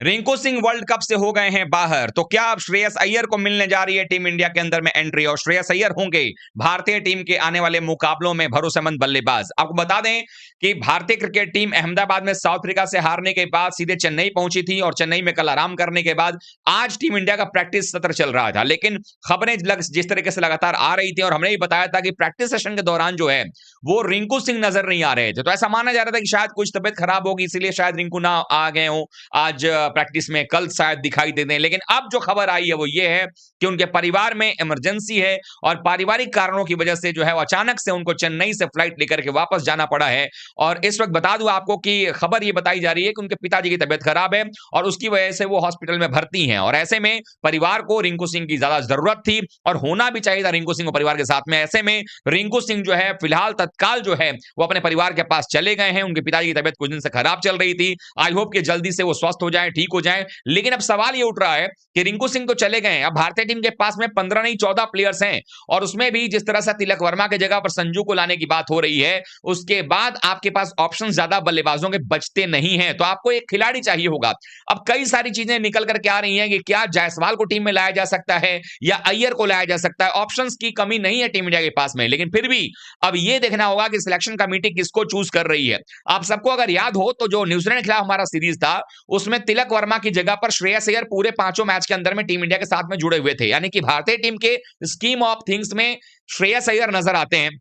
Rinku Singh world cup से हो गए हैं बाहर, तो क्या अब श्रेयस अय्यर को मिलने जा रही है टीम इंडिया के अंदर में एंट्री, और श्रेयस अय्यर होंगे भारतीय टीम के आने वाले मुकाबलों में भरोसेमंद बल्लेबाज। आपको बता दें कि भारतीय क्रिकेट टीम अहमदाबाद में साउथ अफ्रीका से हारने के बाद सीधे चेन्नई पहुंची थी, और चेन्नई में कल आराम करने के बाद आज टीम इंडिया का प्रैक्टिस सत्र चल रहा था। लेकिन खबरें जिस तरीके से लगातार आ रही थी, और हमने भी बताया था कि प्रैक्टिस सेशन के दौरान जो है वो रिंकू सिंह नजर नहीं आ रहे थे, तो ऐसा माना जा रहा था कि शायद कुछ तबियत खराब होगी, इसीलिए शायद रिंकू ना आ गए हो आज प्रैक्टिस में, कल शायद दिखाई दे दें। लेकिन अब जो खबर आई है वो ये है कि उनके परिवार में इमरजेंसी है, और पारिवारिक कारणों की वजह से जो है वो अचानक से उनको चेन्नई से फ्लाइट लेकर के वापस जाना पड़ा है। और इस वक्त बता दूं आपको कि खबर ये बताई जा रही है कि उनके पिताजी की तबीयत खराब है और उसकी वजह से वो हॉस्पिटल में भर्ती हैं, और ऐसे में परिवार को रिंकू सिंह की ज्यादा जरूरत थी और होना भी चाहिए था रिंकू सिंह को परिवार के साथ में। ऐसे में रिंकू सिंह जो है फिलहाल तत्काल जो है वो अपने परिवार के पास चले गए हैं। उनके पिताजी की तबीयत कुछ दिन से खराब चल रही थी, आई होप कि जल्दी से वो स्वस्थ हो जाए, ठीक हो जाए। लेकिन अब सवाल ये उठ रहा है कि रिंकू सिंह तो चले गए, अब भारतीय टीम के पास में 15 नहीं 14 प्लेयर्स हैं, और उसमें भी जिस तरह से तिलक वर्मा के जगह पर संजू को लाने की बात हो रही है, उसके बाद आपके पास ऑप्शन ज्यादा बल्लेबाजों के बचते नहीं हैं, तो आपको एक खिलाड़ी चाहिए होगा। अब कई सारी चीजें निकल करके आ रही हैं कि क्या जायसवाल को टीम में लाया जा सकता है या अय्यर को लाया जा सकता है। ऑप्शंस की कमी नहीं है टीम इंडिया के पास में, लेकिन फिर भी अब यह देखना होगा कि सिलेक्शन कमेटी किसको चूज कर रही है। आप सबको अगर याद हो तो जो न्यूजीलैंड के खिलाफ हमारा सीरीज था उसमें तिलक वर्मा की जगह पर श्रेयस अय्यर पूरे पांचों मैच के अंदर में टीम इंडिया के साथ में जुड़े हुए थे, यानी कि भारतीय टीम के स्कीम ऑफ थिंग्स में श्रेयस अय्यर नजर आते हैं।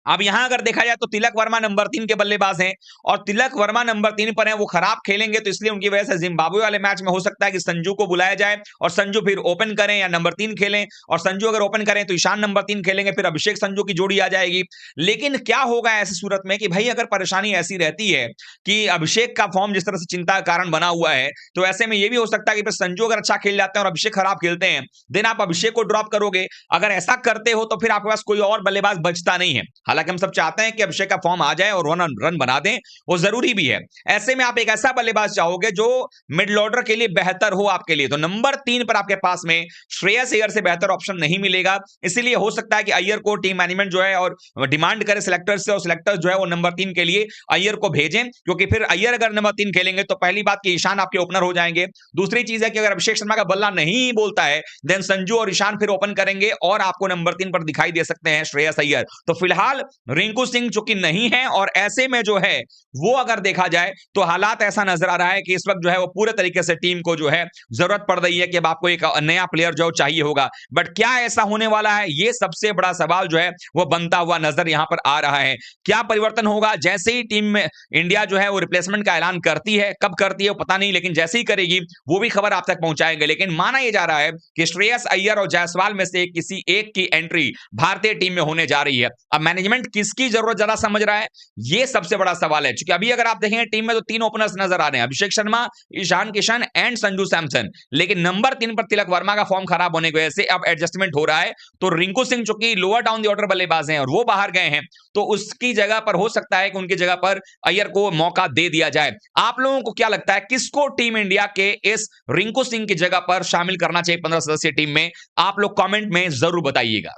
अब यहां अगर देखा जाए तो तिलक वर्मा नंबर 3 के बल्लेबाज हैं, और तिलक वर्मा नंबर 3 पर हैं, वो खराब खेलेंगे तो इसलिए उनकी वजह से जिम्बाब्वे वाले मैच में हो सकता है कि संजू को बुलाया जाए और संजू फिर ओपन करें या नंबर 3 खेलें, और संजू अगर ओपन करें तो ईशान नंबर 3 खेलेंगे, फिर अभिषेक संजू की जोड़ी आ जाएगी। लेकिन क्या होगा ऐसी सूरत में कि भाई अगर परेशानी ऐसी रहती है कि अभिषेक का फॉर्म जिस तरह से चिंता का कारण बना हुआ है, तो ऐसे में यह भी हो सकता है कि फिर संजू अगर अच्छा खेल जाते हैं और अभिषेक खराब खेलते हैं, देन आप अभिषेक को ड्रॉप करोगे। अगर ऐसा करते हो तो फिर आपके पास कोई और बल्लेबाज बचता नहीं है। हालांकि हम सब चाहते हैं कि अभिषेक का फॉर्म आ जाए और रन बना दें, वो जरूरी भी है। ऐसे में आप एक ऐसा बल्लेबाज चाहोगे जो मिडिल ऑर्डर के लिए बेहतर हो आपके लिए, तो नंबर 3 पर आपके पास में श्रेयस अय्यर से बेहतर ऑप्शन नहीं मिलेगा। इसीलिए हो सकता है कि अय्यर को टीम मैनेजमेंट जो है और डिमांड करे सिलेक्टर से, और सिलेक्टर जो है वो नंबर 3 के लिए अय्यर को भेजें, क्योंकि फिर अय्यर अगर नंबर 3 खेलेंगे तो पहली बात कि ईशान आपके ओपनर हो जाएंगे। दूसरी चीज है कि अगर अभिषेक शर्मा का बल्ला नहीं बोलता है, देन संजू और ईशान फिर ओपन करेंगे और आपको नंबर 3 पर दिखाई दे सकते हैं श्रेयस अय्यर। तो फिलहाल रिंकू सिंह चूंकि नहीं है, और ऐसे में जो है वो अगर देखा जाए तो हालात ऐसा नजर आ रहा है कि इस वक्त जो है वो पूरे तरीके से टीम को जो है जरूरत पड़ रही है कि अब आपको एक नया प्लेयर जो चाहिए होगा। बट क्या ऐसा होने वाला है, ये सबसे बड़ा सवाल जो है वो बनता हुआ नजर यहां पर आ रहा है। क्या परिवर्तन होगा जैसे ही टीम में इंडिया जो है वो रिप्लेसमेंट का ऐलान करती है, कब करती है वो पता नहीं, लेकिन जैसे ही करेगी वो भी खबर आप तक पहुंचाएंगे। लेकिन माना यह जा रहा है कि श्रेयस अय्यर और जायसवाल में से किसी एक की एंट्री भारतीय टीम में होने जा रही है। अब मैनेजमेंट किसकी जरूरत ज्यादा समझ रहा है, ये सबसे बड़ा सवाल है। क्योंकि अभी अगर आप देखेंगे टीम में तो 3 ओपनर्स नजर आ रहे हैं, अभिषेक शर्मा, ईशान किशन एंड संजू सैमसन, लेकिन नंबर 3 पर तिलक वर्मा का फॉर्म खराब होने की वजह से अब एडजस्टमेंट हो रहा है। तो रिंकू सिंह चूंकि लोअर डाउन द ऑर्डर बल्लेबाज हैं और वो बाहर गए हैं, तो उसकी जगह पर हो सकता है कि उनकी जगह पर अय्यर को मौका दे दिया जाए। आप लोगों को क्या लगता है किसको टीम इंडिया के इस रिंकू सिंह की जगह पर शामिल करना चाहिए 15 सदस्यीय टीम में? आप लोग कमेंट में जरूर बताइएगा।